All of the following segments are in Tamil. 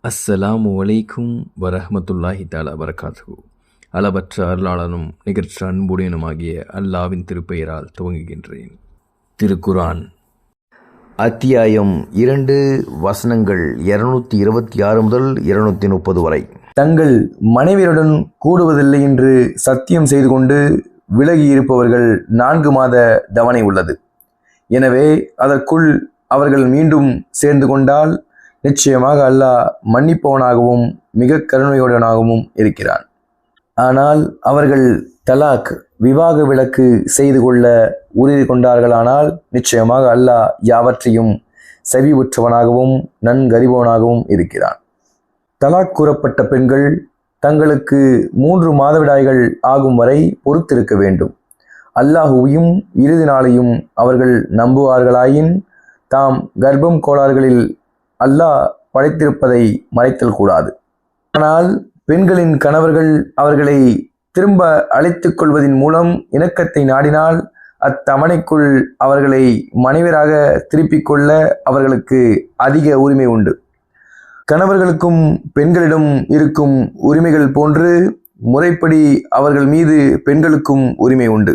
அஸ்ஸலாமு அலைக்கும் வரஹ்மத்துல்லாஹி தஆலா வரகாத்துஹு. அளவற்ற அருளாளனும் நிகர்ற்ற அன்புடையனுமாகிய அல்லாவின் திருப்பெயரால் துவங்குகின்றேன். திருக்குரான் அத்தியாயம் 2 வசனங்கள் 226 முதல் 230 வரை. தங்கள் மனைவியருடன் கூடுவதில்லை என்று சத்தியம் செய்து கொண்டு விலகி இருப்பவர்கள் 4 மாத தவணை உள்ளது. எனவே அதற்குள் அவர்கள் மீண்டும் சேர்ந்து கொண்டால் நிச்சயமாக அல்லாஹ் மன்னிப்பவனாகவும் மிக கருணையுடனாகவும் இருக்கிறான். ஆனால் அவர்கள் தலாக் விவாக விலக்கு செய்து கொள்ள உறுதி கொண்டார்களானால் நிச்சயமாக அல்லாஹ் யாவற்றையும் செவிவுற்றவனாகவும் நன்கறிபவனாகவும் இருக்கிறான். தலாக் கூறப்பட்ட பெண்கள் தங்களுக்கு 3 மாதவிடாய்கள் ஆகும் வரை பொறுத்திருக்க வேண்டும். அல்லாஹுவையும் இறுதி நாளையும் அவர்கள் நம்புவார்களாயின் தாம் கர்ப்பம் கோளாறுகளில் அல்லாஹ் படைத்திருப்பதை மறைத்தல் கூடாது. ஆனால் பெண்களின் கணவர்கள் அவர்களை திரும்ப அழைத்துக் கொள்வதன் மூலம் இணக்கத்தை நாடினால் அத்தவணைக்குள் அவர்களை மனைவராக திருப்பிக் கொள்ள அவர்களுக்கு அதிக உரிமை உண்டு. கணவர்களுக்கும் பெண்களிடம் இருக்கும் உரிமைகள் போன்று முறைப்படி அவர்கள் மீது பெண்களுக்கும் உரிமை உண்டு.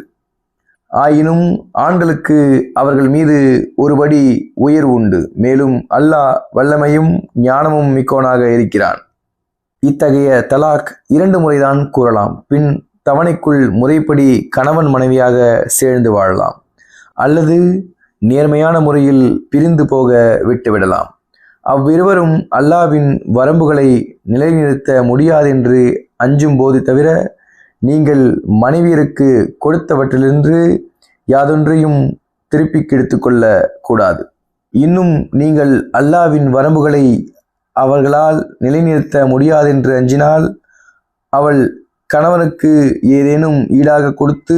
ஆயினும் ஆண்களுக்கு அவர்கள் மீது ஒருபடி உயர்வு உண்டு. மேலும் அல்லாஹ் வல்லமையும் ஞானமும் மிக்கவனாக இருக்கிறான். இத்தகைய தலாக் 2 முறைதான் கூறலாம். பின் தவணைக்குள் முறைப்படி கணவன் மனைவியாக சேர்ந்து வாழலாம் அல்லது நேர்மையான முறையில் பிரிந்து போக விட்டுவிடலாம். அவ்விருவரும் அல்லாஹ்வின் வரம்புகளை நிலைநிறுத்த முடியாதென்று அஞ்சும் போது தவிர நீங்கள் மனைவியருக்கு கொடுத்தவற்றிலிருந்து யாதொன்றையும் திருப்பி எடுத்து கொள்ள கூடாது. இன்னும் நீங்கள் அல்லாஹ்வின் வரம்புகளை அவர்களால் நிலைநிறுத்த முடியாதென்று அஞ்சினால் அவள் கணவனுக்கு ஏதேனும் ஈடாக கொடுத்து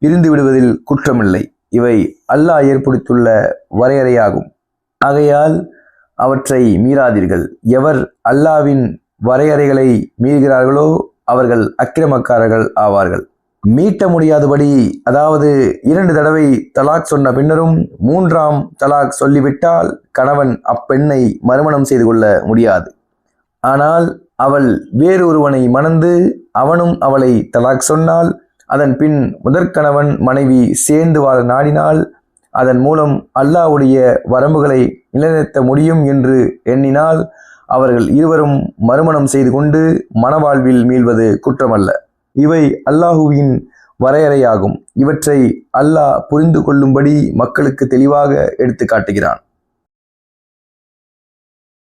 பிரிந்து விடுவதில் குற்றமில்லை. இவை அல்லாஹ் ஏற்படுத்தியுள்ள வரையறையாகும். ஆகையால் அவற்றை மீறாதீர்கள். எவர் அல்லாஹ்வின் வரையறைகளை மீறுகிறார்களோ அவர்கள் அக்கிரமக்காரர்கள் ஆவார்கள். மீட்ட முடியாதபடி, அதாவது 2 தடவை தலாக் சொன்ன பின்னரும் 3ஆம் தலாக் சொல்லிவிட்டால் கணவன் அப்பெண்ணை மறுமணம் செய்து கொள்ள முடியாது. ஆனால் அவள் வேறொருவனை மணந்து அவனும் அவளை தலாக் சொன்னால் அதன் பின் முதற்கணவன் மனைவி சேர்ந்து வாழ நாடினால் அதன் மூலம் அல்லாஹ்வுடைய வரம்புகளை நிலைநிறுத்த முடியும் என்று எண்ணினால் அவர்கள் இருவரும் மறுமணம் செய்து கொண்டு மணவாழ்வில் மீள்வது குற்றமல்ல. இவை அல்லாஹுவின் வரையறையாகும். இவற்றை அல்லாஹ் புரிந்து கொள்ளும்படி மக்களுக்கு தெளிவாக எடுத்து காட்டுகிறான்.